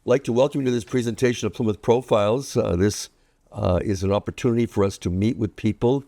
like to welcome you to this presentation of Plymouth Profiles. This is an opportunity for us to meet with people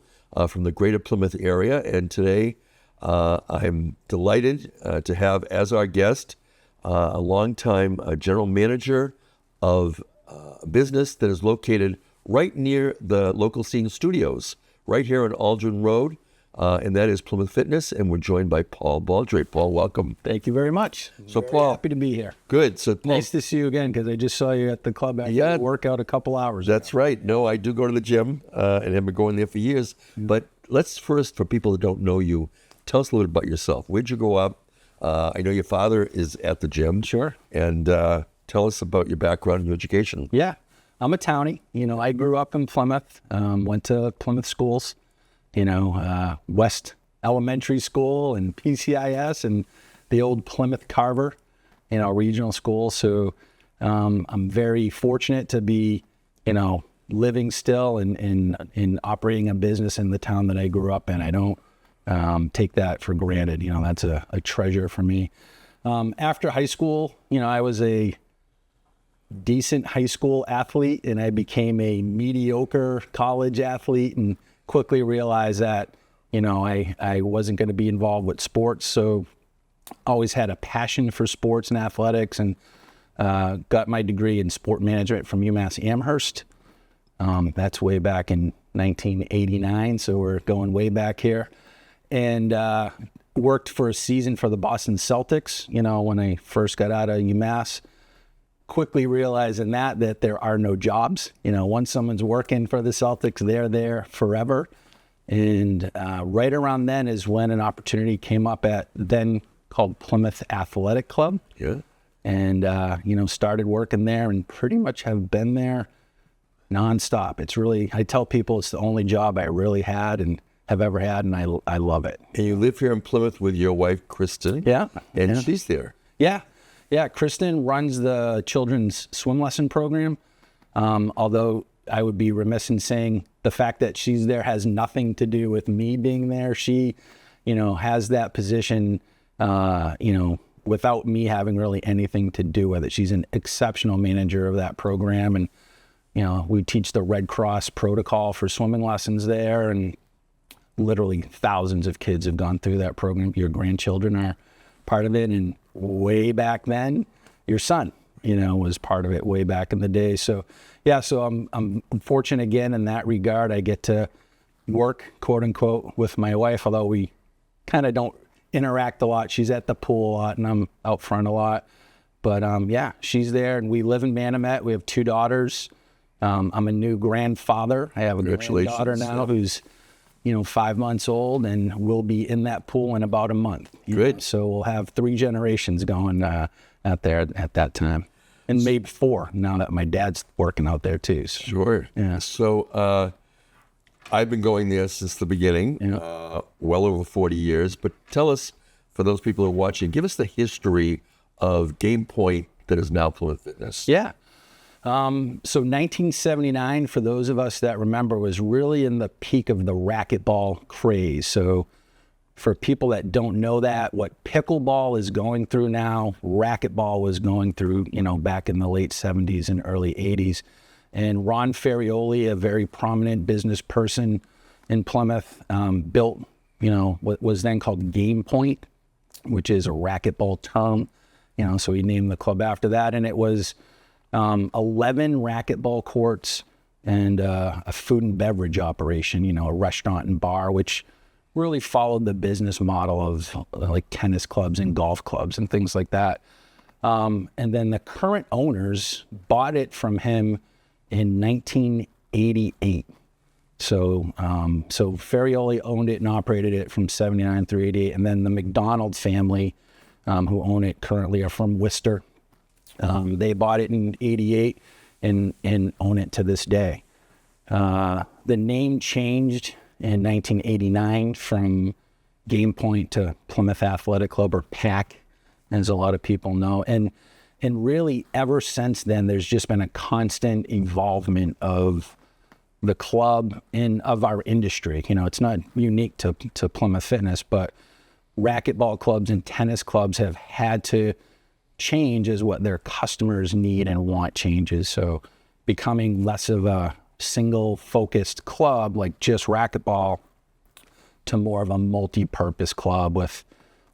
from the greater Plymouth area. And today I'm delighted to have as our guest a longtime general manager of a business that is located right near the local scene studios, right here on Aldrin Road. And that is Plymouth Fitness, and we're joined by Paul Baldrate. Paul, welcome. Thank you very much. So, very Paul, happy to be here. Good. So, Paul, nice to see you again because I just saw you at the club after the workout a couple hours That's ago. right. No, I do go to the gym, and have been going there for years. But let's first, for people that don't know you, tell us a little bit about yourself. Where'd you grow up? I know your father is at the gym. Sure. And tell us about your background and your education. Yeah, I'm a townie. I grew up in Plymouth, went to Plymouth schools, West Elementary School and PCIS and the old Plymouth Carver, regional school. So I'm very fortunate to be, living still and operating a business in the town that I grew up in. I don't take that for granted. That's a treasure for me. After high school, I was a decent high school athlete and I became a mediocre college athlete and quickly realized that I wasn't going to be involved with sports, so always had a passion for sports and athletics, and got my degree in sport management from UMass Amherst. That's way back in 1989, so we're going way back here. And worked for a season for the Boston Celtics, when I first got out of UMass. Quickly realizing that there are no jobs. Once someone's working for the Celtics, they're there forever. And right around then is when an opportunity came up at then called Plymouth Athletic Club. Yeah. And, started working there and pretty much have been there nonstop. It's really, I tell people it's the only job I really had and have ever had, and I love it. And you live here in Plymouth with your wife, Kristen. Yeah. And she's there. Yeah. Yeah. Kristen runs the children's swim lesson program. Although I would be remiss in saying the fact that she's there has nothing to do with me being there. She, has that position, without me having really anything to do with it. She's an exceptional manager of that program. And, we teach the Red Cross protocol for swimming lessons there. And literally thousands of kids have gone through that program. Your grandchildren are part of it. And way back then, your son, was part of it way back in the day. So, yeah, so I'm fortunate again in that regard. I get to work, quote unquote, with my wife, although we kind of don't interact a lot. She's at the pool a lot and I'm out front a lot. But yeah, she's there and we live in Manomet. We have 2 daughters. I'm a new grandfather. I have a granddaughter now who's 5 months old, and we'll be in that pool in about a month. Good. So we'll have 3 generations going out there at that time. And maybe 4 now that my dad's working out there too. So. Sure. Yeah. So I've been going there since the beginning, well over 40 years. But tell us, for those people who are watching, give us the history of Game Point that is now Plymouth Fitness. Yeah. So 1979, for those of us that remember, was really in the peak of the racquetball craze. So for people that don't know that, what pickleball is going through now, racquetball was going through, back in the late 70s and early 80s. And Ron Ferrioli, a very prominent business person in Plymouth, built, what was then called Game Point, which is a racquetball term. So he named the club after that. And it was 11 racquetball courts and a food and beverage operation, a restaurant and bar, which really followed the business model of like tennis clubs and golf clubs and things like that. And then the current owners bought it from him in 1988. So Ferrioli owned it and operated it from 79 through 88. And then the McDonald family, who own it currently, are from Worcester. They bought it in 88 and own it to this day. The name changed in 1989 from Game Point to Plymouth Athletic Club, or PAC, as a lot of people know. And really ever since then, there's just been a constant involvement of the club and of our industry. It's not unique to Plymouth Fitness, but racquetball clubs and tennis clubs have had to change as what their customers need and want changes. So becoming less of a single focused club like just racquetball to more of a multi-purpose club with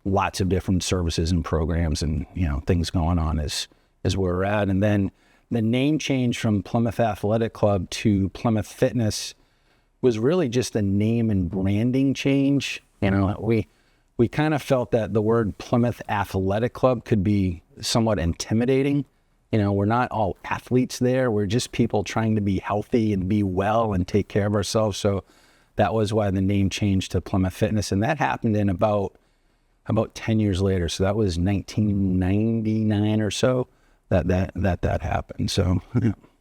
lots of different services and programs and, things going on is where we're at. And then the name change from Plymouth Athletic Club to Plymouth Fitness was really just a name and branding change. We kind of felt that the word Plymouth Athletic Club could be somewhat intimidating. We're not all athletes there. We're just people trying to be healthy and be well and take care of ourselves. So that was why the name changed to Plymouth Fitness. And that happened in about 10 years later. So that was 1999 or so that happened. So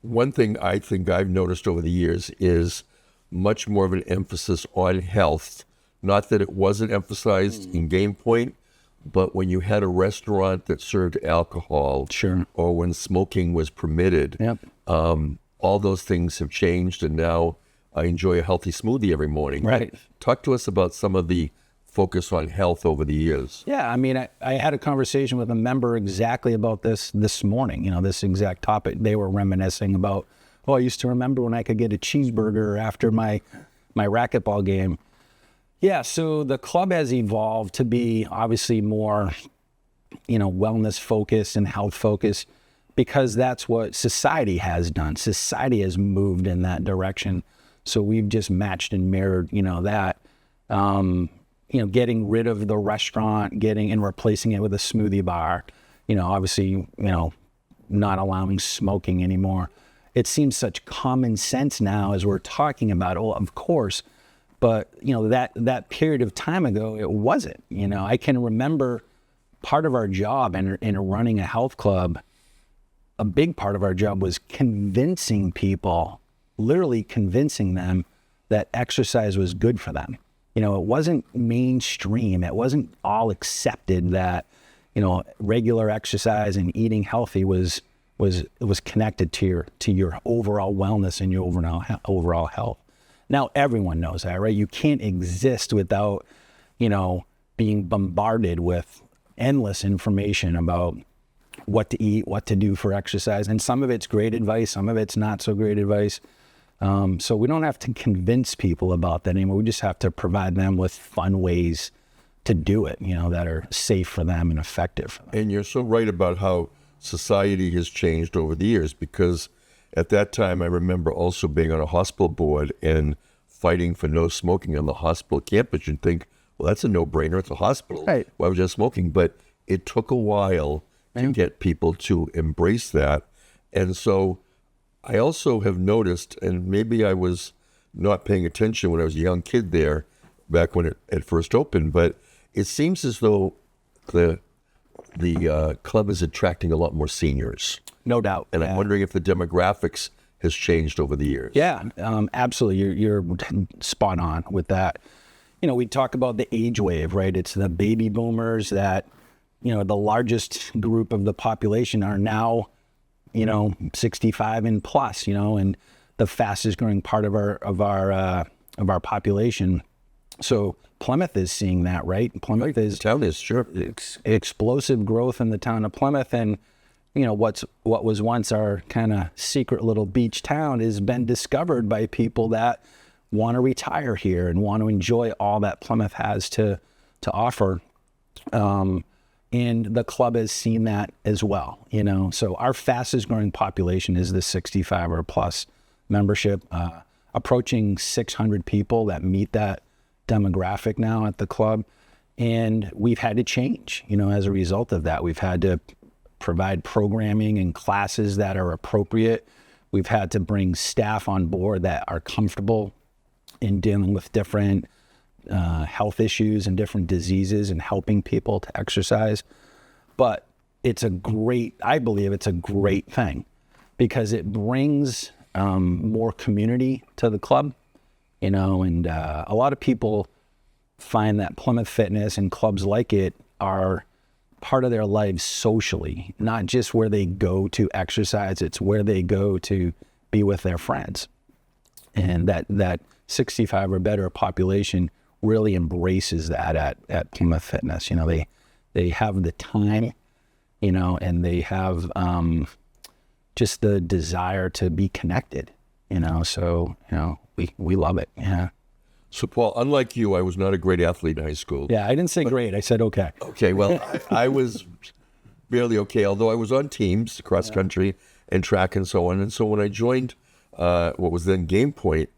One thing I think I've noticed over the years is much more of an emphasis on health. Not that it wasn't emphasized in Game Point, but when you had a restaurant that served alcohol, Sure. or when smoking was permitted, Yep. all those things have changed, and now I enjoy a healthy smoothie every morning. Right. Talk to us about some of the focus on health over the years. Yeah, I had a conversation with a member exactly about this morning, this exact topic. They were reminiscing about, I used to remember when I could get a cheeseburger after my racquetball game. Yeah, so the club has evolved to be obviously more, wellness focused and health focused because that's what society has done. Society has moved in that direction. So we've just matched and mirrored, that. Getting rid of the restaurant, and replacing it with a smoothie bar, obviously, not allowing smoking anymore. It seems such common sense now as we're talking about, of course, but, that period of time ago, it wasn't. I can remember part of our job in running a health club, a big part of our job was convincing people, literally convincing them that exercise was good for them. It wasn't mainstream. It wasn't all accepted that, regular exercise and eating healthy was connected to your overall wellness and your overall health. Now everyone knows that, right? You can't exist without, being bombarded with endless information about what to eat, what to do for exercise. And some of it's great advice, some of it's not so great advice. So we don't have to convince people about that anymore. We just have to provide them with fun ways to do it, that are safe for them and effective for them. And you're so right about how society has changed over the years, because at that time I remember also being on a hospital board and fighting for no smoking on the hospital campus. You'd think, well, that's a no-brainer. It's a hospital. Right. Why was there smoking? But it took a while to get people to embrace that. And so I also have noticed, and maybe I was not paying attention when I was a young kid there back when it first opened, but it seems as though the club is attracting a lot more seniors. No doubt. And I'm wondering if the demographics has changed over the years. Yeah, absolutely. You're spot on with that. We talk about the age wave, right? It's the baby boomers that, the largest group of the population are now 65 and plus, and the fastest growing part of our population. So Plymouth is seeing that, right? Plymouth is the town is sure explosive growth in the town of Plymouth, and what was once our kind of secret little beach town has been discovered by people that want to retire here and want to enjoy all that Plymouth has to offer. And the club has seen that as well, So our fastest growing population is the 65 or plus membership, approaching 600 people that meet that demographic now at the club. And we've had to change, as a result of that. We've had to provide programming and classes that are appropriate. We've had to bring staff on board that are comfortable in dealing with different health issues and different diseases and helping people to exercise. But I believe it's a great thing because it brings more community to the club, and a lot of people find that Plymouth Fitness and clubs like it are part of their lives socially, not just where they go to exercise, it's where they go to be with their friends. And that 65 or better population really embraces that at Plymouth Fitness. They have the time and they have just the desire to be connected, so, we love it. Yeah. So, Paul, unlike you, I was not a great athlete in high school. Yeah, I didn't say great. I said okay. Okay, well, I was barely okay, although I was on teams, cross country and track and so on. And so when I joined what was then Game Point,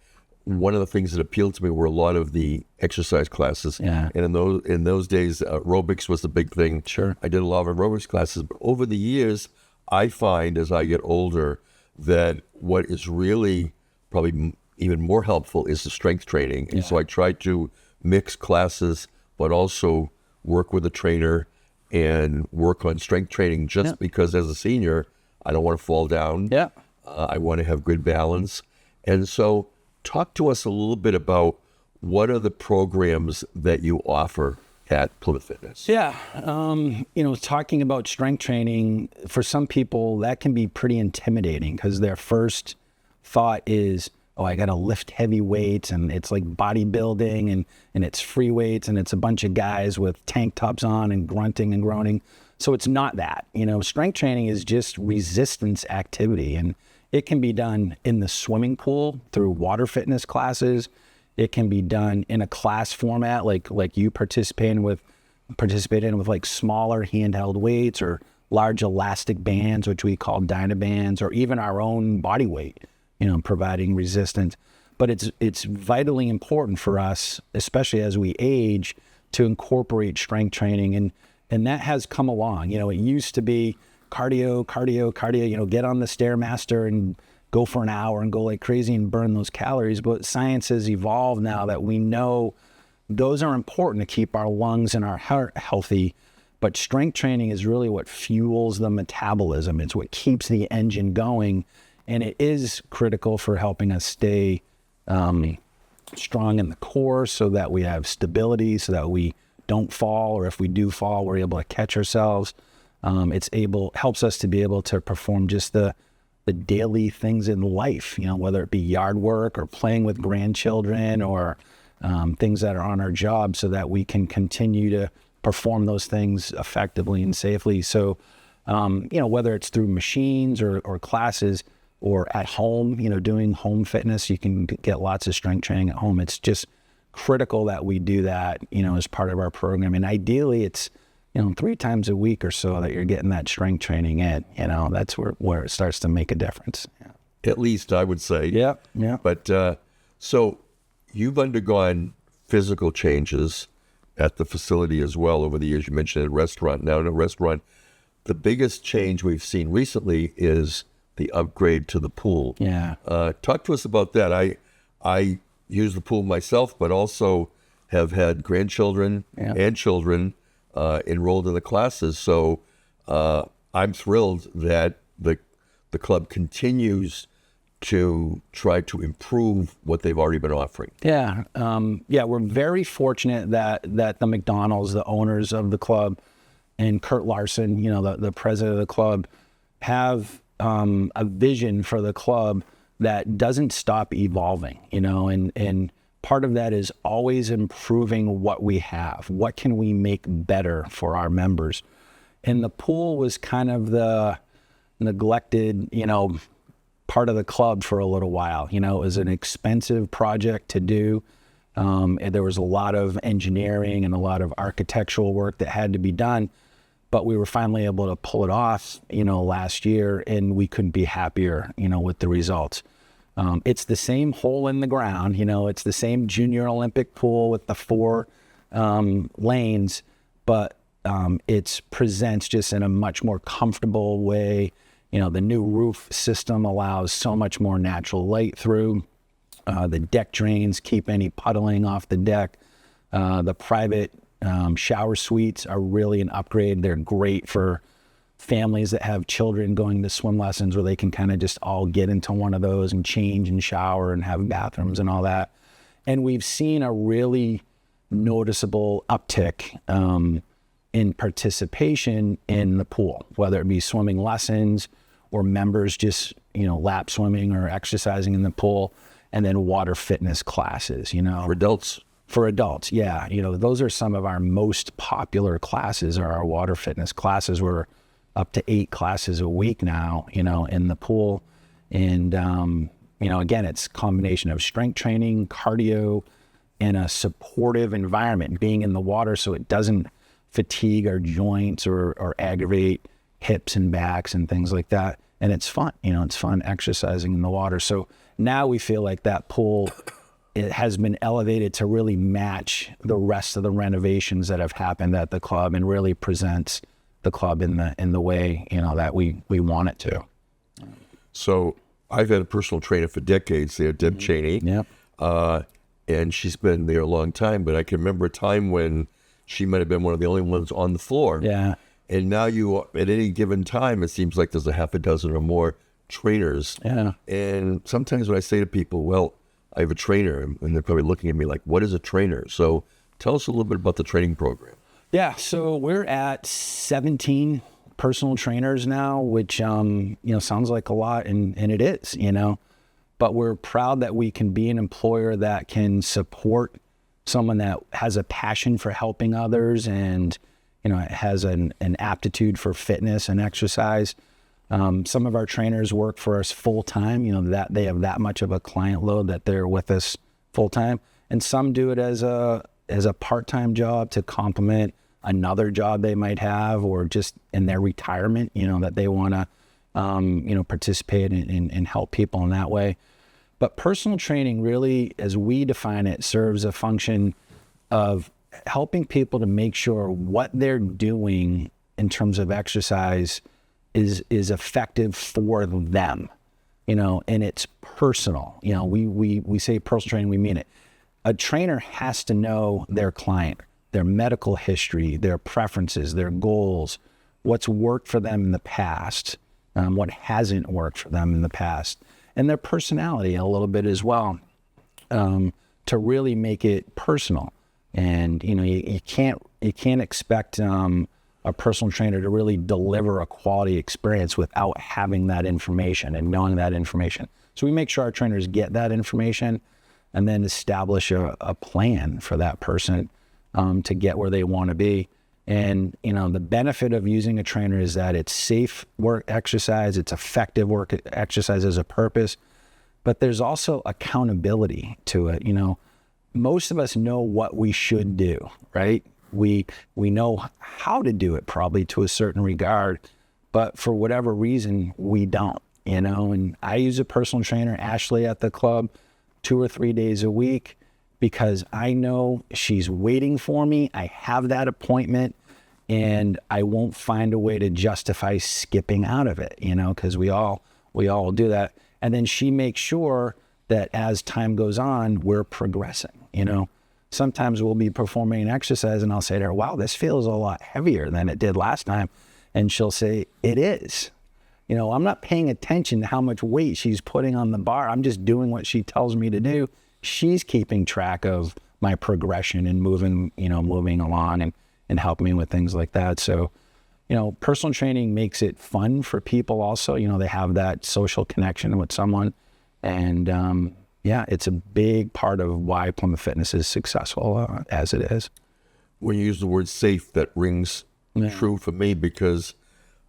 one of the things that appealed to me were a lot of the exercise classes. Yeah. And in those days, aerobics was the big thing. Sure. I did a lot of aerobics classes. But over the years, I find as I get older that what is really probably even more helpful is the strength training. And so I try to mix classes, but also work with a trainer and work on strength training just because as a senior, I don't want to fall down. Yeah. I want to have good balance. And so talk to us a little bit about what are the programs that you offer at Plymouth Fitness? Yeah. Talking about strength training, for some people, that can be pretty intimidating because their first thought is, oh, I got to lift heavy weights and it's like bodybuilding and it's free weights and it's a bunch of guys with tank tops on and grunting and groaning. So it's not that. Strength training is just resistance activity, and it can be done in the swimming pool through water fitness classes. It can be done in a class format like you participate in with like smaller handheld weights or large elastic bands, which we call Dynabands, or even our own body weight, providing resistance. But it's vitally important for us, especially as we age, to incorporate strength training. And that has come along. It used to be cardio, get on the Stairmaster and go for an hour and go like crazy and burn those calories. But science has evolved now that we know those are important to keep our lungs and our heart healthy. But strength training is really what fuels the metabolism. It's what keeps the engine going. And it is critical for helping us stay strong in the core so that we have stability, so that we don't fall, or if we do fall, we're able to catch ourselves. Helps us to be able to perform just the daily things in life, whether it be yard work or playing with grandchildren or things that are on our job, so that we can continue to perform those things effectively and safely. So, whether it's through machines or classes or at home, doing home fitness, you can get lots of strength training at home. It's just critical that we do that, as part of our program. And ideally it's, 3 times a week or so that you're getting that strength training in, that's where it starts to make a difference. Yeah. At least I would say. Yeah. But so you've undergone physical changes at the facility as well over the years. You mentioned a restaurant. Now in a restaurant, the biggest change we've seen recently is the upgrade to the pool. Yeah. Talk to us about that. I use the pool myself, but also have had grandchildren and children enrolled in the classes. So I'm thrilled that the club continues to try to improve what they've already been offering. Yeah. We're very fortunate that the McDonald's, the owners of the club, and Kurt Larson, the president of the club, have a vision for the club that doesn't stop evolving, and part of that is always improving what we have. What can we make better for our members? And the pool was kind of the neglected, part of the club for a little while. It was an expensive project to do. And there was a lot of engineering and a lot of architectural work that had to be done. But we were finally able to pull it off, last year, and we couldn't be happier, with the results. It's the same hole in the ground, it's the same junior Olympic pool with the 4 lanes, but it presents just in a much more comfortable way. The new roof system allows so much more natural light through. The deck drains keep any puddling off the deck. The private shower suites are really an upgrade. They're great for families that have children going to swim lessons, where they can kind of just all get into one of those and change and shower and have bathrooms and all that. And we've seen a really noticeable uptick in participation in the pool, whether it be swimming lessons or members just, lap swimming or exercising in the pool, and then water fitness classes, For adults. For adults, yeah. Those are some of our most popular classes, are our water fitness classes, where up to 8 classes a week now, in the pool. And, again, it's a combination of strength training, cardio, and a supportive environment, being in the water so it doesn't fatigue our joints or aggravate hips and backs and things like that. And it's fun, it's fun exercising in the water. So now we feel like that pool, it has been elevated to really match the rest of the renovations that have happened at the club and really presents the club in the way, that we want it to. So I've had a personal trainer for decades there, Deb Cheney. Yep. And she's been there a long time, but I can remember a time when she might have been one of the only ones on the floor. Yeah. And now at any given time, it seems like there's a half a dozen or more trainers. Yeah. And sometimes when I say to people, well, I have a trainer, and they're probably looking at me like, what is a trainer? So tell us a little bit about the training program. Yeah. So we're at 17 personal trainers now, which, sounds like a lot, and it is, but we're proud that we can be an employer that can support someone that has a passion for helping others and, has an aptitude for fitness and exercise. Some of our trainers work for us full time, that they have that much of a client load that they're with us full time. And some do it as a part-time job to complement another job they might have, or just in their retirement, that they want to, participate and help people in that way. But personal training really, as we define it, serves a function of helping people to make sure what they're doing in terms of exercise is effective for them, and it's personal. We say personal training, we mean it. A trainer has to know their client, their medical history, their preferences, their goals, what's worked for them in the past, what hasn't worked for them in the past, and their personality a little bit as well, to really make it personal. And you can't expect a personal trainer to really deliver a quality experience without having that information and knowing that information. So we make sure our trainers get that information and then establish a plan for that person to get where they want to be. And the benefit of using a trainer is that it's safe work exercise, it's effective work exercise as a purpose, but there's also accountability to it. Most of us know what we should do, right? We know how to do it probably to a certain regard, but for whatever reason, we don't, and I use a personal trainer, Ashley, at the club 2 or 3 days a week, because I know she's waiting for me. I have that appointment, and I won't find a way to justify skipping out of it, because we all do that. And then she makes sure that as time goes on, we're progressing, Sometimes we'll be performing an exercise and I'll say to her, wow, this feels a lot heavier than it did last time. And she'll say, it is. I'm not paying attention to how much weight she's putting on the bar. I'm just doing what she tells me to do. She's keeping track of my progression and moving along and helping me with things like that. So, personal training makes it fun for people also. They have that social connection with someone. And, it's a big part of why Plymouth Fitness is successful as it is. When you use the word safe, that rings true for me, because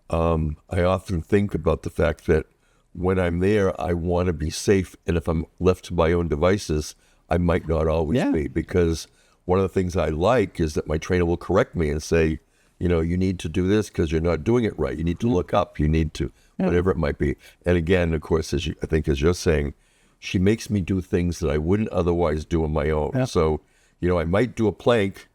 I often think about the fact that when I'm there, I want to be safe. And if I'm left to my own devices, I might not always be, because one of the things I like is that my trainer will correct me and say, you need to do this because you're not doing it right. You need to look up. You need to, whatever it might be. And again, of course, as you're saying, she makes me do things that I wouldn't otherwise do on my own. Yeah. So, I might do a plank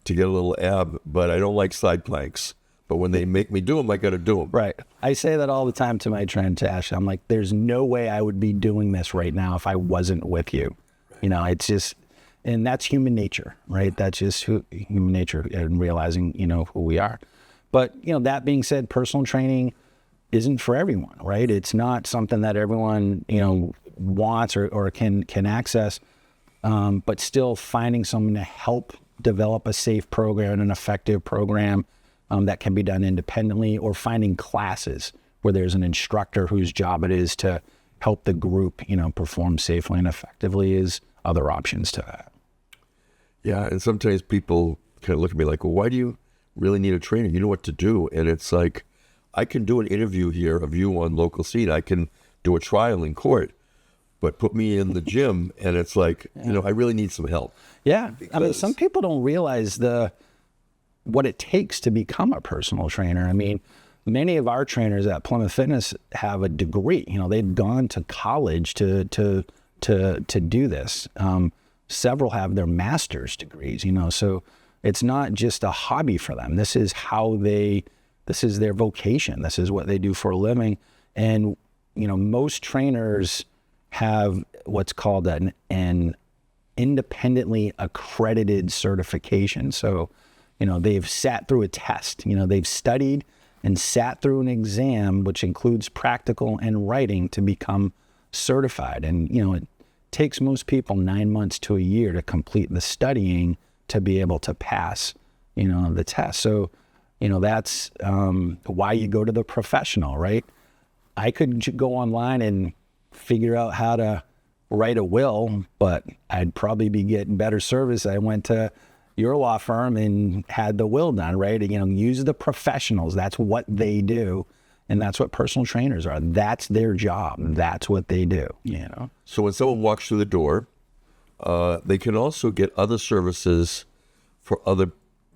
to get a little ab, but I don't like side planks. But when they make me do them, I got to do them. Right. I say that all the time to my trainer, to Ashley. I'm like, there's no way I would be doing this right now if I wasn't with you. Right. It's just, and that's human nature, right? That's just human nature, and realizing, who we are. But, that being said, personal training isn't for everyone, right? It's not something that everyone, wants or can access, but still finding someone to help develop a safe program and an effective program that can be done independently, or finding classes where there's an instructor whose job it is to help the group, perform safely and effectively, is other options to that. Yeah, and sometimes people kind of look at me like, well, why do you really need a trainer? You know what to do. And it's like, I can do an interview here of you on local scene. I can do a trial in court, but put me in the gym and it's like, I really need some help. Yeah. I mean, some people don't realize what it takes to become a personal trainer. I mean, many of our trainers at Plymouth Fitness have a degree. They've gone to college to do this. Several have their master's degrees, so it's not just a hobby for them. This is this is their vocation. This is what they do for a living. And, most trainers have what's called an independently accredited certification. So, they've sat through a test, they've studied and sat through an exam, which includes practical and writing, to become certified. And, it takes most people 9 months to a year to complete the studying to be able to pass, the test. So, that's why you go to the professional, right? I could go online and figure out how to write a will, but I'd probably be getting better service. I went to your law firm and had the will done, right? Use the professionals. That's what they do. And that's what personal trainers are. That's their job. That's what they do, So when someone walks through the door, they can also get other services for other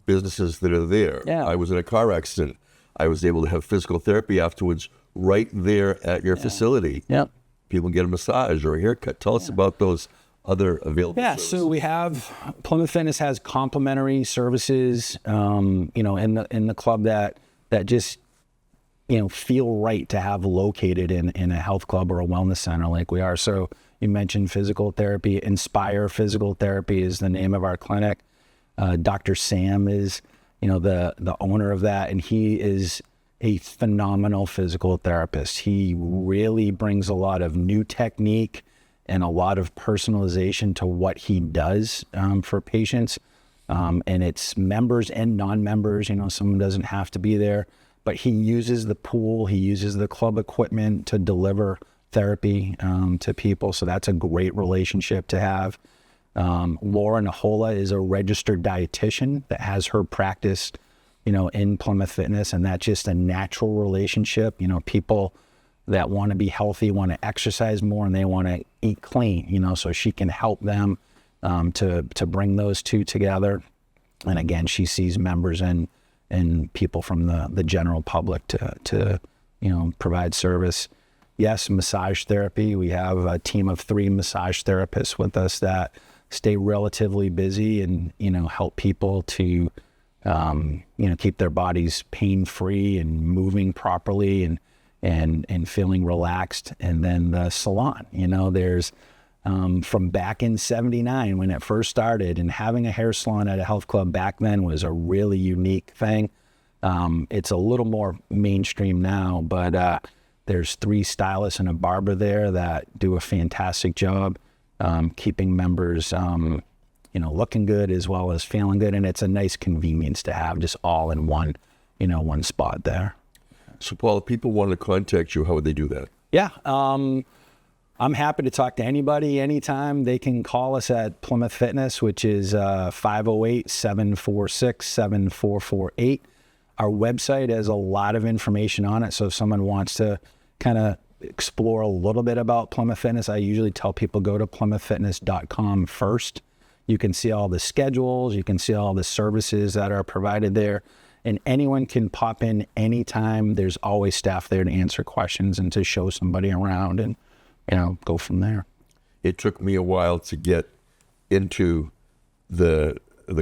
businesses that are there. Yeah. I was in a car accident. I was able to have physical therapy afterwards right there at your facility. Yep. People can get a massage or a haircut. Tell us about those other available services. So we have, Plymouth Fitness has complimentary services, in the club that just, feel right to have located in a health club or a wellness center like we are. So you mentioned physical therapy. Inspire Physical Therapy is the name of our clinic. Dr. Sam is, the owner of that, and he is a phenomenal physical therapist. He really brings a lot of new technique and a lot of personalization to what he does for patients. And it's members and non-members, someone doesn't have to be there, but he uses the pool, he uses the club equipment to deliver therapy to people. So that's a great relationship to have. Laura Nahola is a registered dietitian that has her practice, in Plymouth Fitness, and that's just a natural relationship. People that want to be healthy, want to exercise more, and they want to eat clean, so she can help them to bring those two together. And again, she sees members and people from the general public to provide service. Yes, massage therapy. We have a team of 3 massage therapists with us that stay relatively busy and, help people to, keep their bodies pain-free and moving properly and feeling relaxed. And then the salon, there's from back in 79 when it first started, and having a hair salon at a health club back then was a really unique thing. It's a little more mainstream now, but there's 3 stylists and a barber there that do a fantastic job keeping members looking good as well as feeling good. And it's a nice convenience to have just all in one spot there. So Paul, if people want to contact you, how would they do that? Yeah. I'm happy to talk to anybody anytime. They can call us at Plymouth Fitness, which is 508-746-7448. Our website has a lot of information on it. So if someone wants to kind of explore a little bit about Plymouth Fitness, I usually tell people go to plymouthfitness.com first. You can see all the schedules. You can see all the services that are provided there. And anyone can pop in anytime. There's always staff there to answer questions and to show somebody around and, go from there. It took me a while to get into the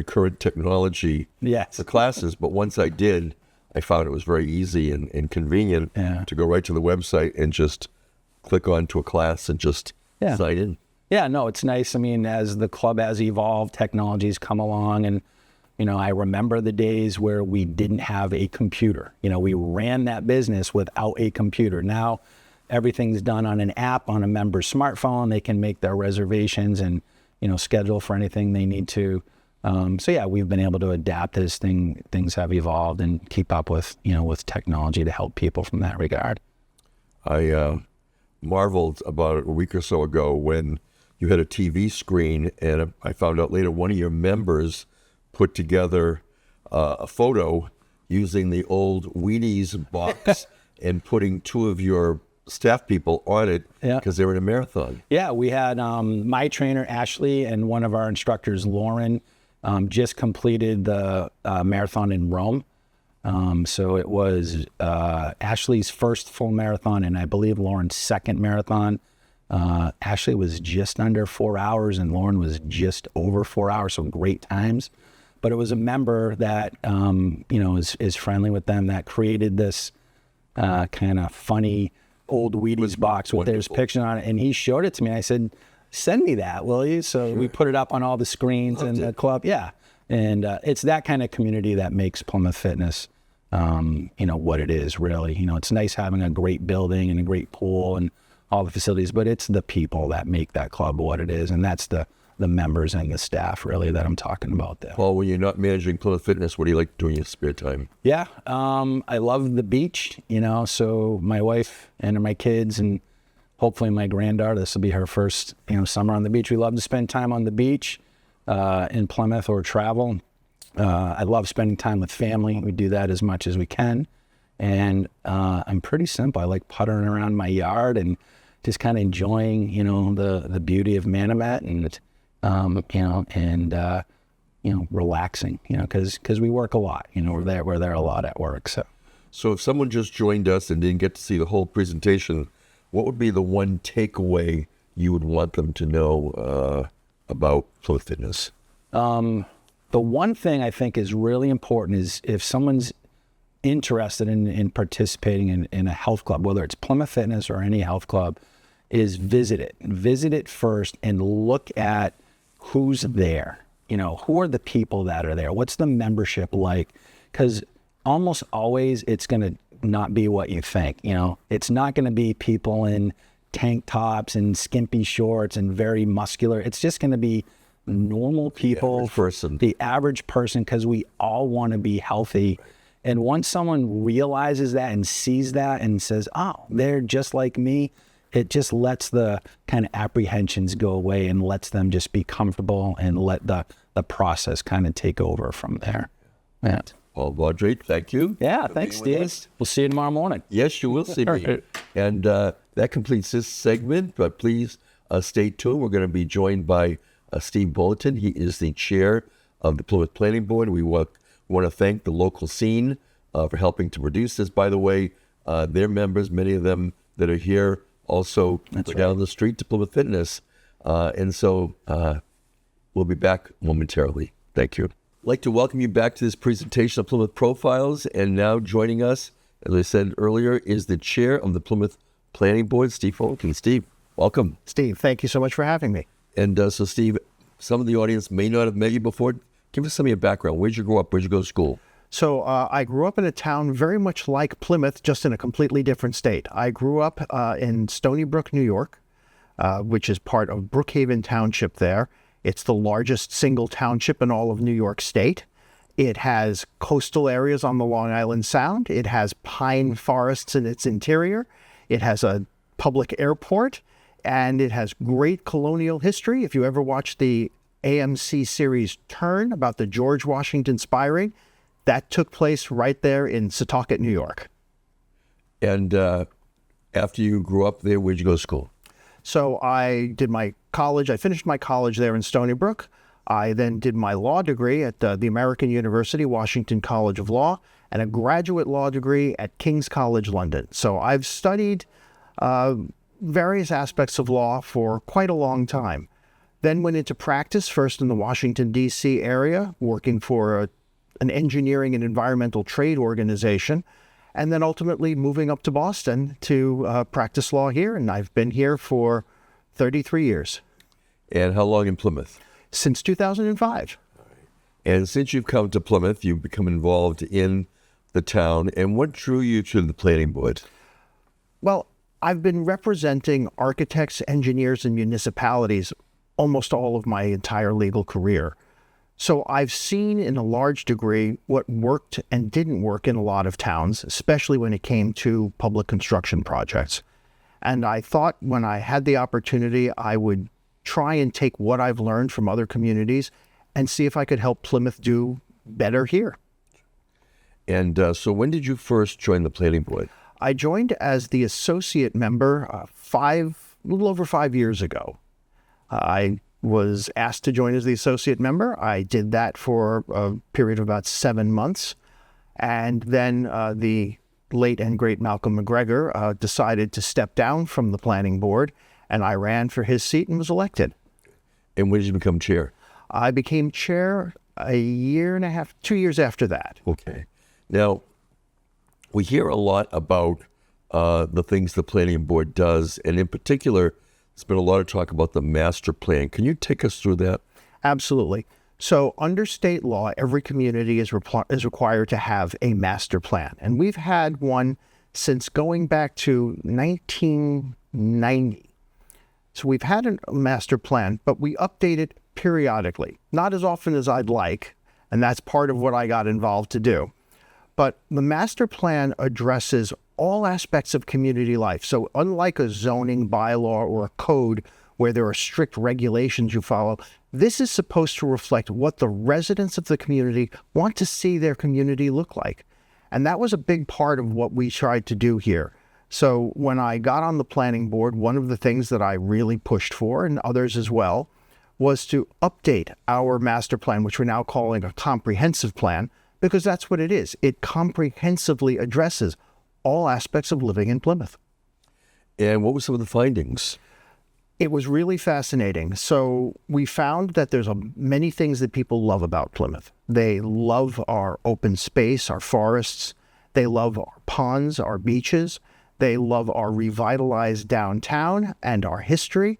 current technology for classes, but once I did, I found it was very easy and convenient to go right to the website and just click onto a class and just sign in. Yeah, no, it's nice. I mean, as the club has evolved, technology's come along, and I remember the days where we didn't have a computer. We ran that business without a computer. Now everything's done on an app on a member's smartphone. They can make their reservations and, schedule for anything they need to. So yeah, we've been able to adapt as things have evolved and keep up with, with technology to help people from that regard. I marveled about a week or so ago when you had a TV screen, and I found out later one of your members put together a photo using the old Wheaties box and putting two of your staff people on it because they were in a marathon. Yeah, we had my trainer, Ashley, and one of our instructors, Lauren, just completed the marathon in Rome. So it was Ashley's first full marathon, and I believe Lauren's second marathon. Ashley was just under 4 hours, and Lauren was just over 4 hours, so great times. But it was a member that, is friendly with them that created this kind of funny old Wheaties box with their picture on it. And he showed it to me. I said, send me that, will you? So we put it up on all the screens in the club. Yeah. And it's that kind of community that makes Plymouth Fitness, what it is, really. It's nice having a great building and a great pool and all the facilities, but it's the people that make that club what it is. And that's the members and the staff, really, that I'm talking about there. Paul, when you're not managing Plymouth Fitness, what do you like doing in your spare time? Yeah, I love the beach, so my wife and my kids and hopefully my granddaughter, this will be her first, summer on the beach. We love to spend time on the beach in Plymouth or travel. I love spending time with family. We do that as much as we can. And I'm pretty simple. I like puttering around my yard and just kind of enjoying, the beauty of Manomet and relaxing, because we work a lot, we're there a lot at work. So if someone just joined us and didn't get to see the whole presentation, what would be the one takeaway you would want them to know about Plymouth Fitness? The one thing I think is really important is if someone's interested in participating in a health club, whether it's Plymouth Fitness or any health club, is visit it first and look at who's there. Who are the people that are there? What's the membership like? Because almost always it's going to not be what you think. It's not going to be people in tank tops and skimpy shorts and very muscular. It's just going to be normal people, the average person, because we all want to be healthy. And once someone realizes that and sees that and says, oh, they're just like me, it just lets the kind of apprehensions go away and lets them just be comfortable and let the process kind of take over from there. Yeah. Paul Baldrate, thank you. Yeah, thanks, Steve. We'll see you tomorrow morning. Yes, you will see me. And that completes this segment, but please stay tuned. We're going to be joined by Steve Bolotin. He is the chair of the Plymouth Planning Board. We want to thank the local scene for helping to produce this. By the way, their members, many of them that are here, also go down the street to Plymouth Fitness. And so we'll be back momentarily. Thank you. I'd like to welcome you back to this presentation of Plymouth Profiles. And now joining us, as I said earlier, is the chair of the Plymouth Planning Board, Steve Triffletti. Steve, welcome. Steve, thank you so much for having me. And so, Steve, some of the audience may not have met you before. Give us some of your background. Where'd you grow up? Where'd you go to school? So I grew up in a town very much like Plymouth, just in a completely different state. I grew up in Stony Brook, New York, which is part of Brookhaven Township there. It's the largest single township in all of New York State. It has coastal areas on the Long Island Sound. It has pine forests in its interior. It has a public airport, and it has great colonial history. If you ever watched the AMC series Turn about the George Washington spy, that took place right there in Setauket, New York. And after you grew up there, where'd you go to school? So I did my college. I finished my college there in Stony Brook. I then did my law degree at the American University, Washington College of Law, and a graduate law degree at King's College London. So I've studied various aspects of law for quite a long time. Then went into practice, first in the Washington, D.C. area, working for an engineering and environmental trade organization, and then ultimately moving up to Boston to practice law here. And I've been here for 33 years. And how long in Plymouth? Since 2005. And since you've come to Plymouth, you've become involved in the town. And what drew you to the planning board? Well, I've been representing architects, engineers, and municipalities almost all of my entire legal career. So I've seen in a large degree what worked and didn't work in a lot of towns, especially when it came to public construction projects. And I thought when I had the opportunity, I would try and take what I've learned from other communities and see if I could help Plymouth do better here. And so when did you first join the planning board? I joined as the associate member a little over 5 years ago. I was asked to join as the associate member. I did that for a period of about 7 months. And then the late and great Malcolm McGregor decided to step down from the planning board, and I ran for his seat and was elected. And when did you become chair? I became chair a year and a half, 2 years after that. Okay. Now, we hear a lot about the things the planning board does, and in particular, there's been a lot of talk about the master plan. Can you take us through that? Absolutely. So under state law, every community is required to have a master plan. And we've had one since going back to 1990. So we've had a master plan, but we update it periodically. Not as often as I'd like, and that's part of what I got involved to do. But the master plan addresses all aspects of community life. So unlike a zoning bylaw or a code where there are strict regulations you follow, this is supposed to reflect what the residents of the community want to see their community look like. And that was a big part of what we tried to do here. So when I got on the planning board, one of the things that I really pushed for, and others as well, was to update our master plan, which we're now calling a comprehensive plan, because that's what it is. It comprehensively addresses all aspects of living in Plymouth. And what were some of the findings? It was really fascinating. So we found that there's many things that people love about Plymouth. They love our open space, our forests. They love our ponds, our beaches. They love our revitalized downtown and our history.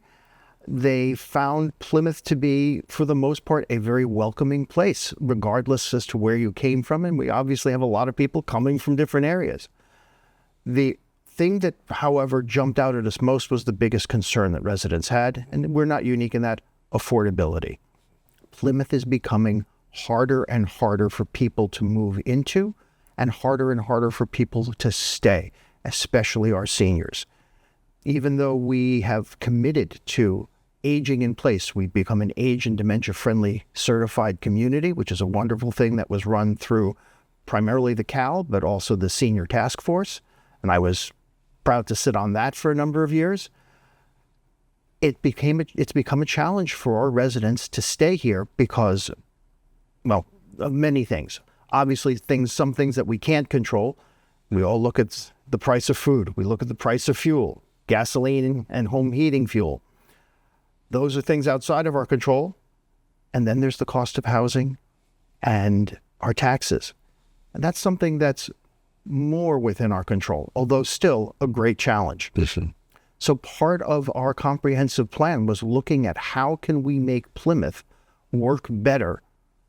They found Plymouth to be, for the most part, a very welcoming place, regardless as to where you came from. And we obviously have a lot of people coming from different areas. The thing that, however, jumped out at us most was the biggest concern that residents had, and we're not unique in that, affordability. Plymouth is becoming harder and harder for people to move into and harder for people to stay, especially our seniors. Even though we have committed to aging in place, we've become an age and dementia-friendly certified community, which is a wonderful thing that was run through primarily the CAL, but also the Senior Task Force. And I was proud to sit on that for a number of years. It's become a challenge for our residents to stay here because, well, of many things. Obviously, some things that we can't control. We all look at the price of food. We look at the price of fuel, gasoline and home heating fuel. Those are things outside of our control. And then there's the cost of housing and our taxes. And that's something that's more within our control, although still a great challenge. Listen. So part of our comprehensive plan was looking at how can we make Plymouth work better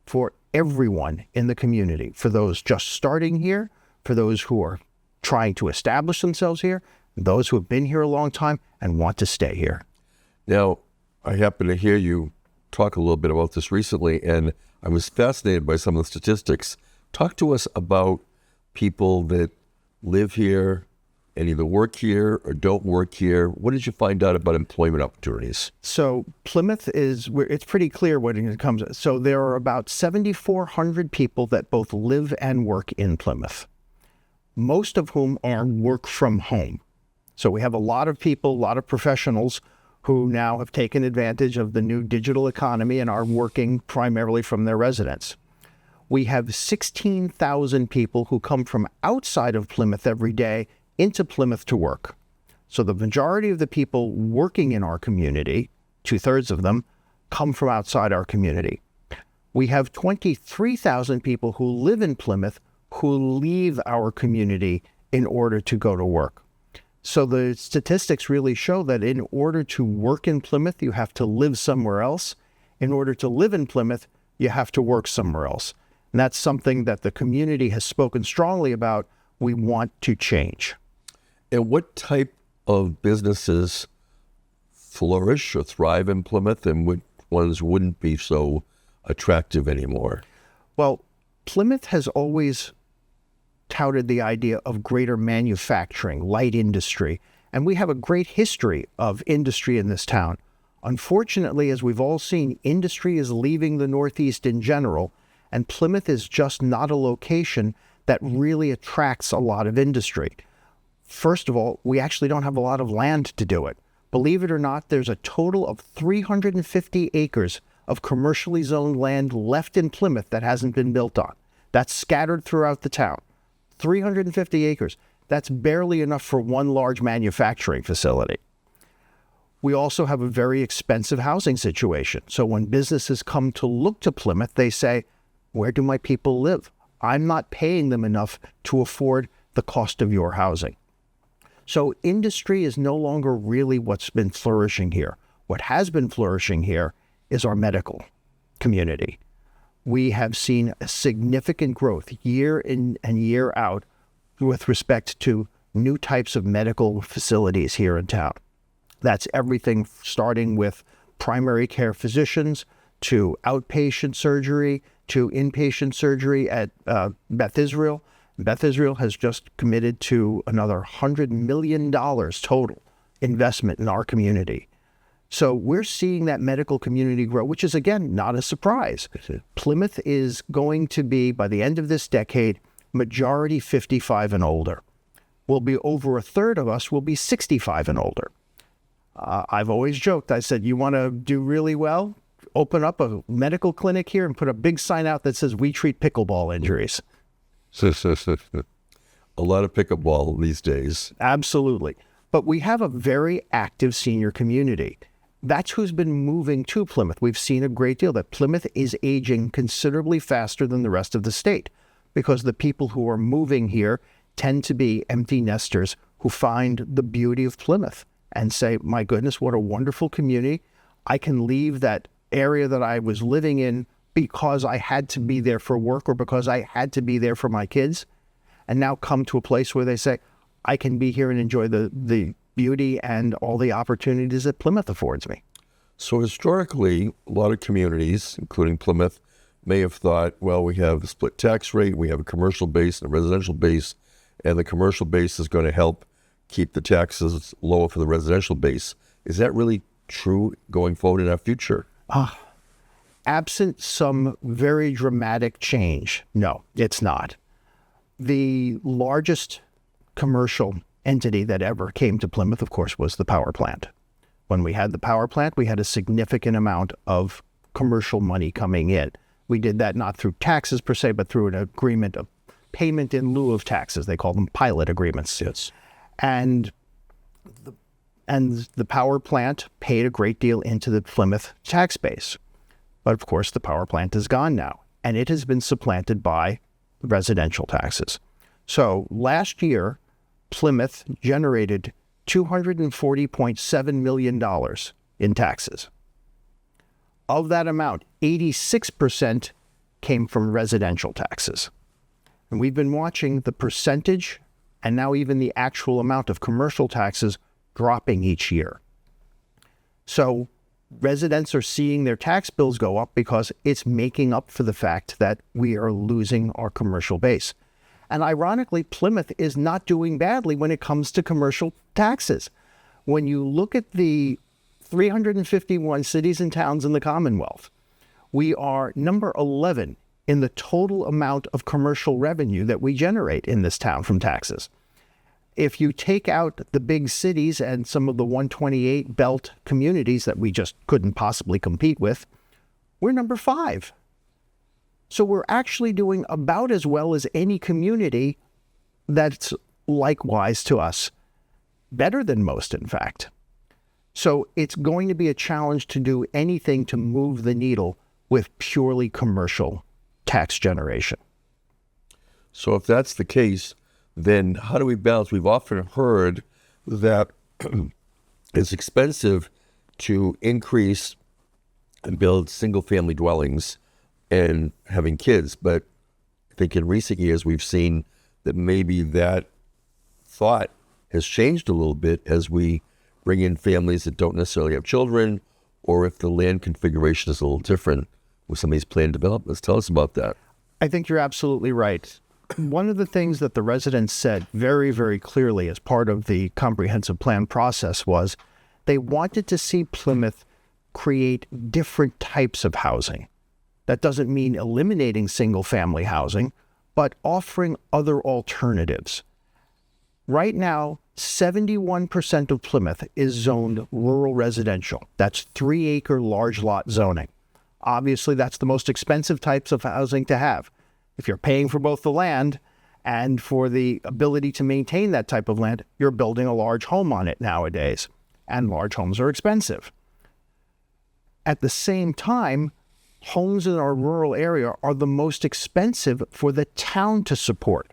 for everyone in the community, for those just starting here, for those who are trying to establish themselves here, and those who have been here a long time and want to stay here. Now, I happen to hear you talk a little bit about this recently, and I was fascinated by some of the statistics. Talk to us about people that live here and either work here or don't work here. What did you find out about employment opportunities? So Plymouth it's pretty clear when it comes. So there are about 7,400 people that both live and work in Plymouth, most of whom are work from home. So we have a lot of people, a lot of professionals who now have taken advantage of the new digital economy and are working primarily from their residence. We have 16,000 people who come from outside of Plymouth every day into Plymouth to work. So the majority of the people working in our community, 2/3 of them, come from outside our community. We have 23,000 people who live in Plymouth who leave our community in order to go to work. So the statistics really show that in order to work in Plymouth, you have to live somewhere else. In order to live in Plymouth, you have to work somewhere else. And that's something that the community has spoken strongly about. We want to change. And what type of businesses flourish or thrive in Plymouth, and which ones wouldn't be so attractive anymore? Well, Plymouth has always touted the idea of greater manufacturing, light industry, and we have a great history of industry in this town. Unfortunately, as we've all seen, industry is leaving the Northeast in general, and Plymouth is just not a location that really attracts a lot of industry. First of all, we actually don't have a lot of land to do it. Believe it or not, there's a total of 350 acres of commercially zoned land left in Plymouth that hasn't been built on. That's scattered throughout the town. 350 acres. That's barely enough for one large manufacturing facility. We also have a very expensive housing situation. So when businesses come to look to Plymouth, they say, where do my people live? I'm not paying them enough to afford the cost of your housing. So industry is no longer really what's been flourishing here. What has been flourishing here is our medical community. We have seen a significant growth year in and year out with respect to new types of medical facilities here in town. That's everything starting with primary care physicians to outpatient surgery to inpatient surgery at Beth Israel. Beth Israel has just committed to another $100 million total investment in our community. So we're seeing that medical community grow, which is, again, not a surprise. Plymouth is going to be, by the end of this decade, majority 55 and older. Will be over a third of us will be 65 and older. I've always joked, I said, you want to do really well? Open up a medical clinic here and put a big sign out that says, we treat pickleball injuries. A lot of pickleball these days. Absolutely. But we have a very active senior community. That's who's been moving to Plymouth. We've seen a great deal that Plymouth is aging considerably faster than the rest of the state because the people who are moving here tend to be empty nesters who find the beauty of Plymouth and say, my goodness, what a wonderful community. I can leave that area that I was living in because I had to be there for work or because I had to be there for my kids, and now come to a place where they say, I can be here and enjoy the beauty and all the opportunities that Plymouth affords me. So historically, a lot of communities, including Plymouth, may have thought, well, we have a split tax rate, we have a commercial base and a residential base, and the commercial base is going to help keep the taxes lower for the residential base. Is that really true going forward in our future? Absent some very dramatic change, no, it's not. The largest commercial entity that ever came to Plymouth, of course, was the power plant. When we had the power plant, we had a significant amount of commercial money coming in. We did that not through taxes per se, but through an agreement of payment in lieu of taxes. They call them pilot agreements. Yes. And the power plant paid a great deal into the Plymouth tax base. But of course, the power plant is gone now, and it has been supplanted by residential taxes. So last year, Plymouth generated $240.7 million in taxes. Of that amount, 86% came from residential taxes. And we've been watching the percentage and now even the actual amount of commercial taxes dropping each year. So residents are seeing their tax bills go up because it's making up for the fact that we are losing our commercial base. And ironically, Plymouth is not doing badly when it comes to commercial taxes. When you look at the 351 cities and towns in the Commonwealth, we are number 11 in the total amount of commercial revenue that we generate in this town from taxes. If you take out the big cities and some of the 128 belt communities that we just couldn't possibly compete with, we're number 5. So we're actually doing about as well as any community that's likewise to us. Better than most, in fact. So it's going to be a challenge to do anything to move the needle with purely commercial tax generation. So if that's the case, then how do we balance? We've often heard that it's expensive to increase and build single-family dwellings and having kids. But I think in recent years, we've seen that maybe that thought has changed a little bit as we bring in families that don't necessarily have children, or if the land configuration is a little different with some of these planned developments. Tell us about that. I think you're absolutely right. One of the things that the residents said very, very clearly as part of the comprehensive plan process was they wanted to see Plymouth create different types of housing. That doesn't mean eliminating single-family housing, but offering other alternatives. Right now, 71% of Plymouth is zoned rural residential. That's 3-acre large lot zoning. Obviously, that's the most expensive types of housing to have. If you're paying for both the land and for the ability to maintain that type of land, you're building a large home on it nowadays. And large homes are expensive. At the same time, homes in our rural area are the most expensive for the town to support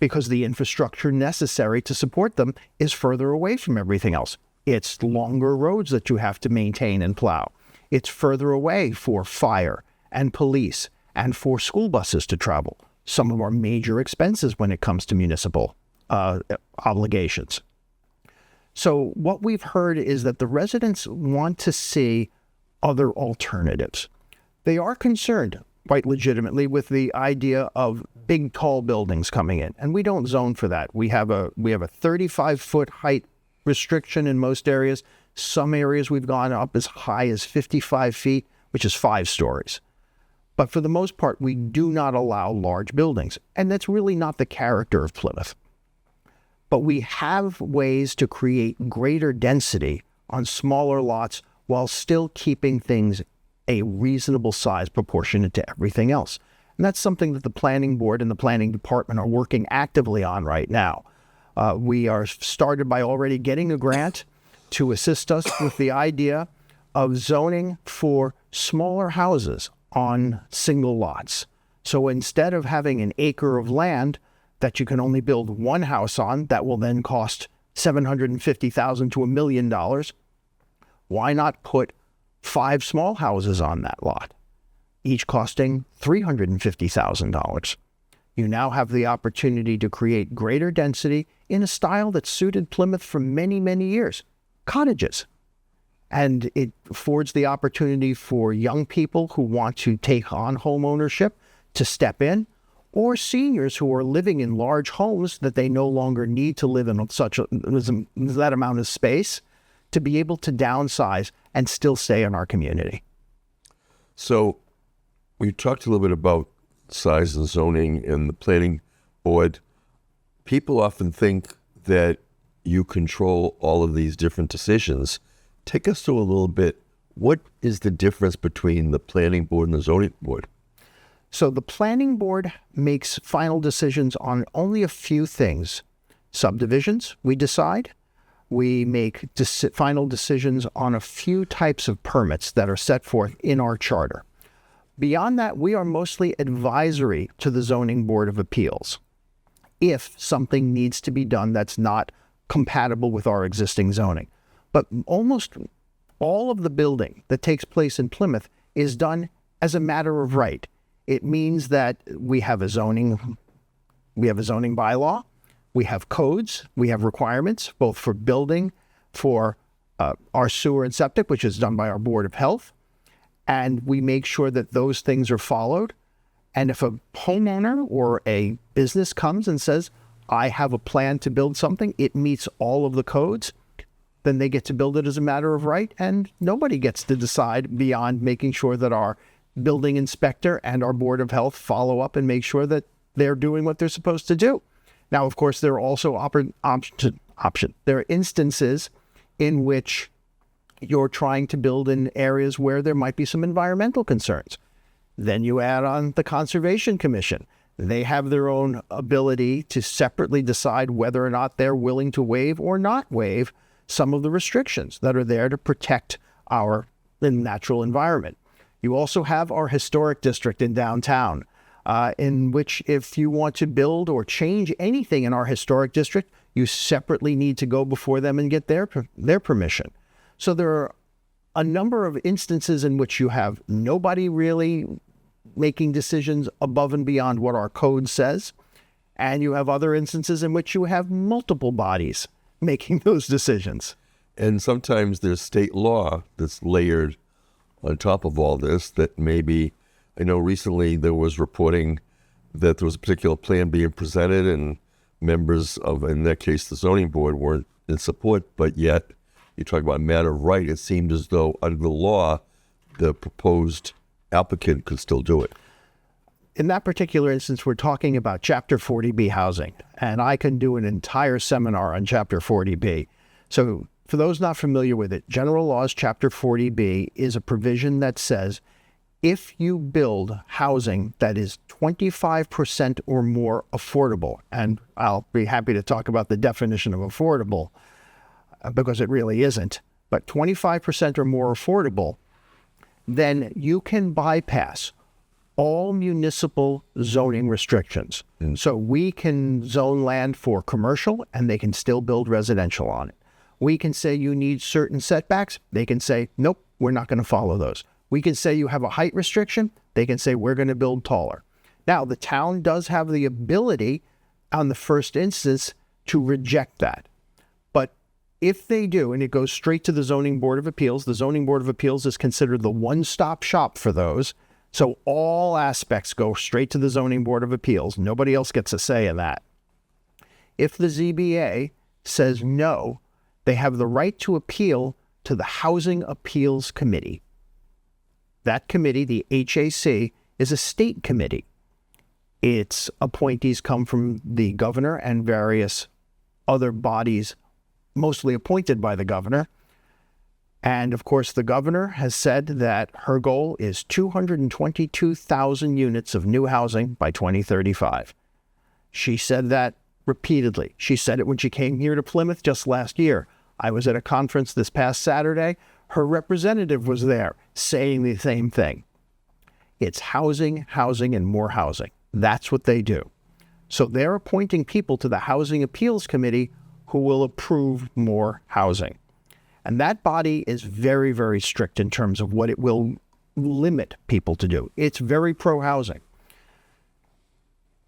because the infrastructure necessary to support them is further away from everything else. It's longer roads that you have to maintain and plow. It's further away for fire and police and for school buses to travel. Some of our major expenses when it comes to municipal obligations. So what we've heard is that the residents want to see other alternatives. They are concerned, quite legitimately, with the idea of big, tall buildings coming in, and we don't zone for that. We have a 35-foot height restriction in most areas. Some areas we've gone up as high as 55 feet, which is 5 stories. But for the most part, we do not allow large buildings, and that's really not the character of Plymouth. But we have ways to create greater density on smaller lots while still keeping things a reasonable size proportionate to everything else. And that's something that the planning board and the planning department are working actively on right now. We are started by already getting a grant to assist us with the idea of zoning for smaller houses on single lots. So instead of having an acre of land that you can only build one house on, that will then cost $750,000 to $1 million, why not put 5 small houses on that lot, each costing $350,000? You now have the opportunity to create greater density in a style that suited Plymouth for many, many years, cottages. And it affords the opportunity for young people who want to take on home ownership to step in, or seniors who are living in large homes that they no longer need to live in that amount of space, to be able to downsize and still stay in our community. So we talked a little bit about size and zoning and the planning board. People often think that you control all of these different decisions. Take us through a little bit. What is the difference between the planning board and the zoning board? So the planning board makes final decisions on only a few things. Subdivisions, we decide. We make final decisions on a few types of permits that are set forth in our charter. Beyond that, we are mostly advisory to the Zoning Board of Appeals if something needs to be done that's not compatible with our existing zoning. But almost all of the building that takes place in Plymouth is done as a matter of right. It means that we have a zoning bylaw, we have codes, we have requirements, both for building, for our sewer and septic, which is done by our Board of Health, and we make sure that those things are followed. And if a homeowner or a business comes and says, I have a plan to build something, it meets all of the codes, then they get to build it as a matter of right, and nobody gets to decide beyond making sure that our building inspector and our Board of Health follow up and make sure that they're doing what they're supposed to do. Now, of course, there are also there are instances in which you're trying to build in areas where there might be some environmental concerns. Then you add on the Conservation Commission. They have their own ability to separately decide whether or not they're willing to waive or not waive some of the restrictions that are there to protect our natural environment. You also have our historic district in downtown, in which if you want to build or change anything in our historic district, you separately need to go before them and get their permission. So there are a number of instances in which you have nobody really making decisions above and beyond what our code says, and you have other instances in which you have multiple bodies making those decisions. And sometimes there's state law that's layered on top of all this that maybe, I know recently there was reporting that there was a particular plan being presented and members of, in that case, the zoning board weren't in support, but yet you talk about a matter of right. It seemed as though under the law, the proposed applicant could still do it. in that particular instance, we're talking about Chapter 40B housing, and I can do an entire seminar on Chapter 40B. So for those not familiar with it, General Laws Chapter 40B is a provision that says if you build housing that is 25% or more affordable, and I'll be happy to talk about the definition of affordable because it really isn't, but 25% or more affordable, then you can bypass all municipal zoning restrictions. So we can zone land for commercial and they can still build residential on it. We can say you need certain setbacks. They can say, nope, we're not going to follow those. We can say you have a height restriction. They can say we're going to build taller. Now, the town does have the ability on the first instance to reject that. But if they do, and it goes straight to the Zoning Board of Appeals, the Zoning Board of Appeals is considered the one-stop shop for those. So all aspects go straight to the Zoning Board of Appeals. Nobody else gets a say in that. If the ZBA says no, they have the right to appeal to the Housing Appeals Committee. That committee, the HAC, is a state committee. Its appointees come from the governor and various other bodies, mostly appointed by the governor. And of course, the governor has said that her goal is 222,000 units of new housing by 2035. She said that repeatedly. She said it when she came here to Plymouth just last year. I was at a conference this past Saturday. Her representative was there saying the same thing. It's housing, housing, and more housing. That's what they do. So they're appointing people to the Housing Appeals Committee who will approve more housing. And that body is very, very strict in terms of what it will limit people to do. It's very pro-housing.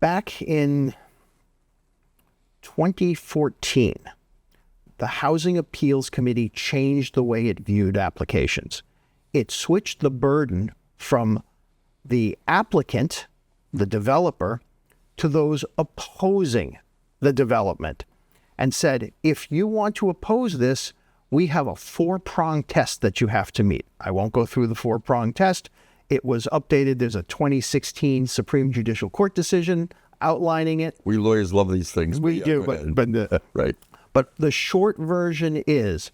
Back in 2014, the Housing Appeals Committee changed the way it viewed applications. It switched the burden from the applicant, the developer, to those opposing the development and said, if you want to oppose this, we have a 4-prong test that you have to meet. I won't go through the 4-prong test. It was updated. There's a 2016 Supreme Judicial Court decision outlining it. We lawyers love these things. We do, but right. But the short version is,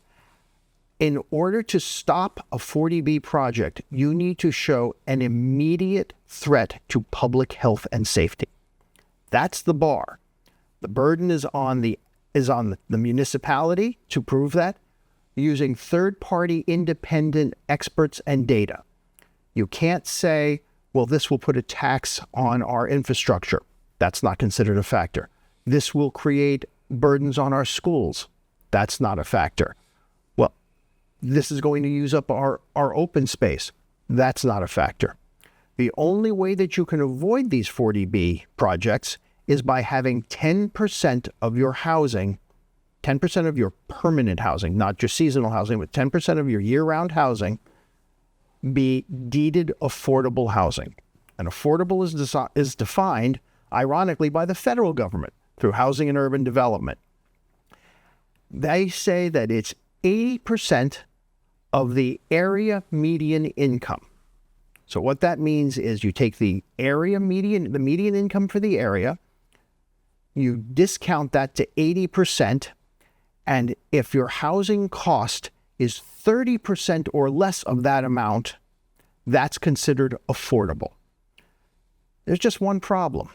in order to stop a 40B project, you need to show an immediate threat to public health and safety. That's the bar. The burden is on the municipality to prove that using third-party independent experts and data. You can't say, well, this will put a tax on our infrastructure. That's not considered a factor. This will create burdens on our schools. That's not a factor. Well, this is going to use up our open space. That's not a factor. The only way that you can avoid these 40B projects is by having 10% of your housing, 10% of your permanent housing, not your seasonal housing, but 10% of your year-round housing be deeded affordable housing. And affordable is defined, ironically, by the federal government through Housing and Urban Development. They say that it's 80% of the area median income. So what that means is you take the median income for the area, you discount that to 80%, and if your housing cost is 30% or less of that amount, that's considered affordable. There's just one problem.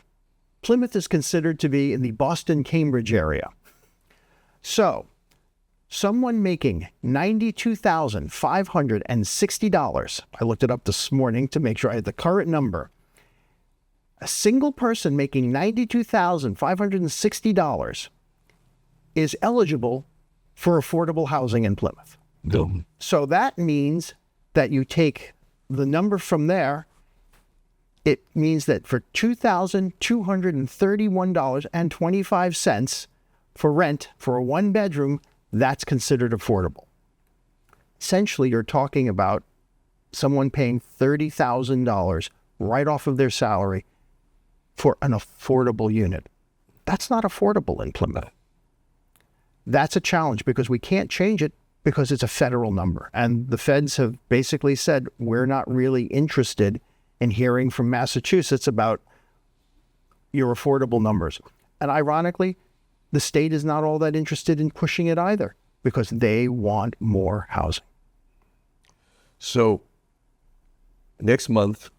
Plymouth is considered to be in the Boston-Cambridge area. So, someone making $92,560, I looked it up this morning to make sure I had the current number. A single person making $92,560 is eligible for affordable housing in Plymouth. No. So that means that you take the number from there. It means that for $2,231.25 for rent for a one-bedroom, that's considered affordable. Essentially, you're talking about someone paying $30,000 right off of their salary for an affordable unit. That's not affordable in Plymouth. That's a challenge because we can't change it because it's a federal number. And the feds have basically said, we're not really interested and hearing from Massachusetts about your affordable numbers. And ironically, the state is not all that interested in pushing it either because they want more housing. So next month,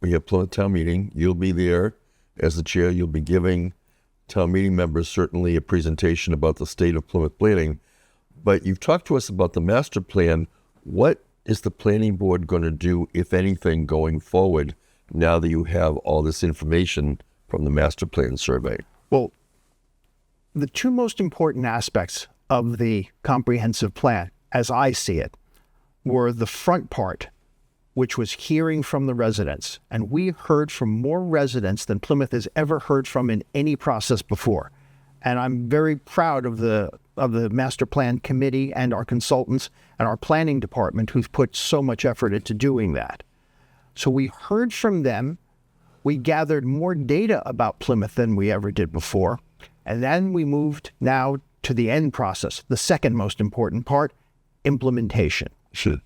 we have Plymouth Town Meeting. You'll be there as the chair. You'll be giving town meeting members certainly a presentation about the state of Plymouth planning. But you've talked to us about the master plan. What is the planning board going to do, if anything, going forward now that you have all this information from the master plan survey? Well, the two most important aspects of the comprehensive plan, as I see it, were the front part, which was hearing from the residents. And we heard from more residents than Plymouth has ever heard from in any process before. And I'm very proud of the master plan committee and our consultants and our planning department who've put so much effort into doing that. So we heard from them. We gathered more data about Plymouth than we ever did before. And then we moved now to the end process, the second most important part, implementation. Sure.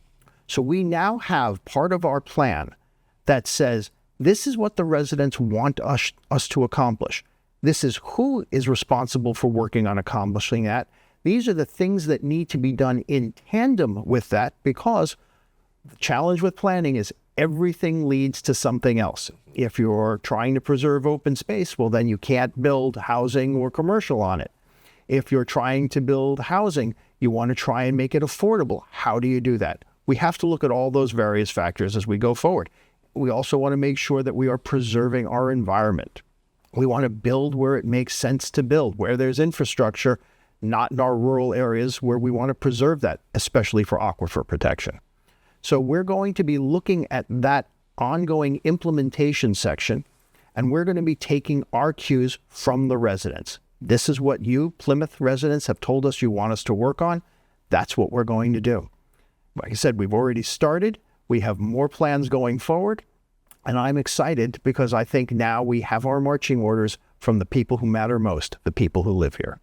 So we now have part of our plan that says, this is what the residents want us to accomplish. This is who is responsible for working on accomplishing that. These are the things that need to be done in tandem with that, because the challenge with planning is everything leads to something else. If you're trying to preserve open space, well, then you can't build housing or commercial on it. If you're trying to build housing, you want to try and make it affordable. How do you do that? We have to look at all those various factors as we go forward. We also want to make sure that we are preserving our environment. We want to build where it makes sense to build, where there's infrastructure, not in our rural areas where we want to preserve that, especially for aquifer protection. So we're going to be looking at that ongoing implementation section, and we're going to be taking our cues from the residents. This is what you, Plymouth residents, have told us you want us to work on. That's what we're going to do. Like I said, we've already started. We have more plans going forward, and I'm excited because I think now we have our marching orders from the people who matter most, the people who live here.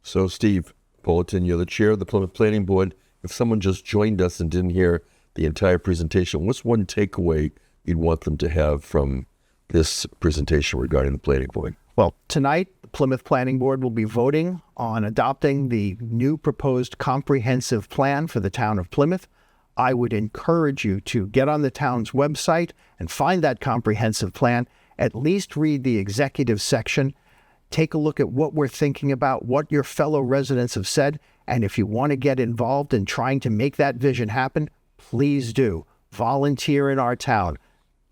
So, Steve Bolotin, you're the chair of the Plymouth Planning Board. If someone just joined us and didn't hear the entire presentation, what's one takeaway you'd want them to have from this presentation regarding the planning board? Well, tonight, the Plymouth Planning Board will be voting on adopting the new proposed comprehensive plan for the town of Plymouth. I would encourage you to get on the town's website and find that comprehensive plan, at least read the executive section, take a look at what we're thinking about, what your fellow residents have said, and if you want to get involved in trying to make that vision happen, please do. Volunteer in our town.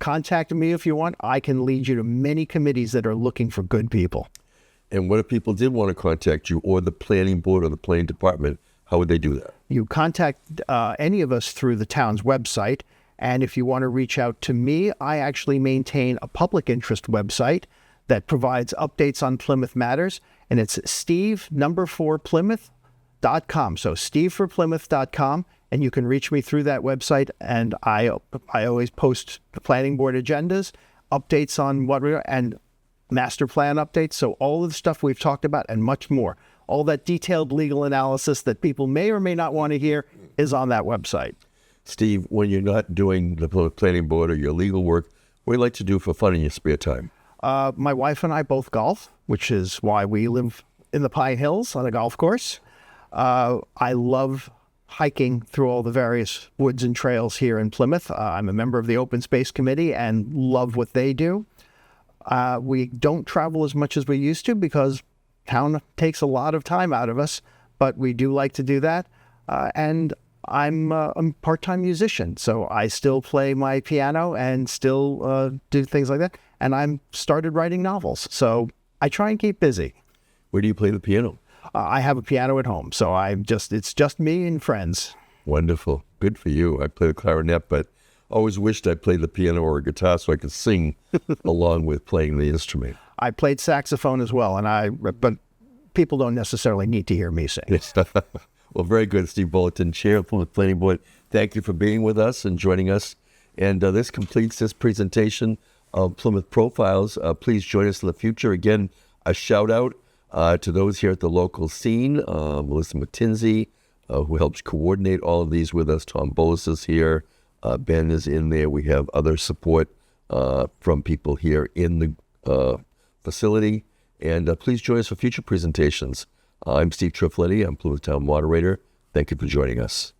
Contact me if you want. I can lead you to many committees that are looking for good people. And what if people did want to contact you or the planning board or the planning department? How would they do that? You contact any of us through the town's website. And if you want to reach out to me, I actually maintain a public interest website that provides updates on Plymouth matters. And it's steve4plymouth.com. So steve4plymouth.com. And you can reach me through that website. And I always post the planning board agendas, updates on what we're, and master plan updates. So all of the stuff we've talked about and much more. All that detailed legal analysis that people may or may not want to hear is on that website. Steve, when you're not doing the planning board or your legal work, what do you like to do for fun in your spare time? My wife and I both golf, which is why we live in the Pine Hills on a golf course. I love hiking through all the various woods and trails here in Plymouth. I'm a member of the Open Space Committee and love what they do. We don't travel as much as we used to because town takes a lot of time out of us, but we do like to do that. And I'm a part-time musician, so I still play my piano and still do things like that. And I'm started writing novels, so I try and keep busy. Where do you play the piano? I have a piano at home, so it's just me and friends. Wonderful. Good for you. I play the clarinet, but always wished I played the piano or a guitar so I could sing along with playing the instrument. I played saxophone as well, but people don't necessarily need to hear me sing. Yes. Well, very good, Steve Bolotin, Chair of the Plymouth Planning Board. Thank you for being with us and joining us. And this completes this presentation of Plymouth Profiles. Please join us in the future. Again, a shout out to those here at the local scene, Melissa McTinsey, who helps coordinate all of these with us. Tom Bolus is here. Ben is in there. We have other support from people here in the facility. And please join us for future presentations. I'm Steve Triffletti. I'm Plymouth Town Moderator. Thank you for joining us.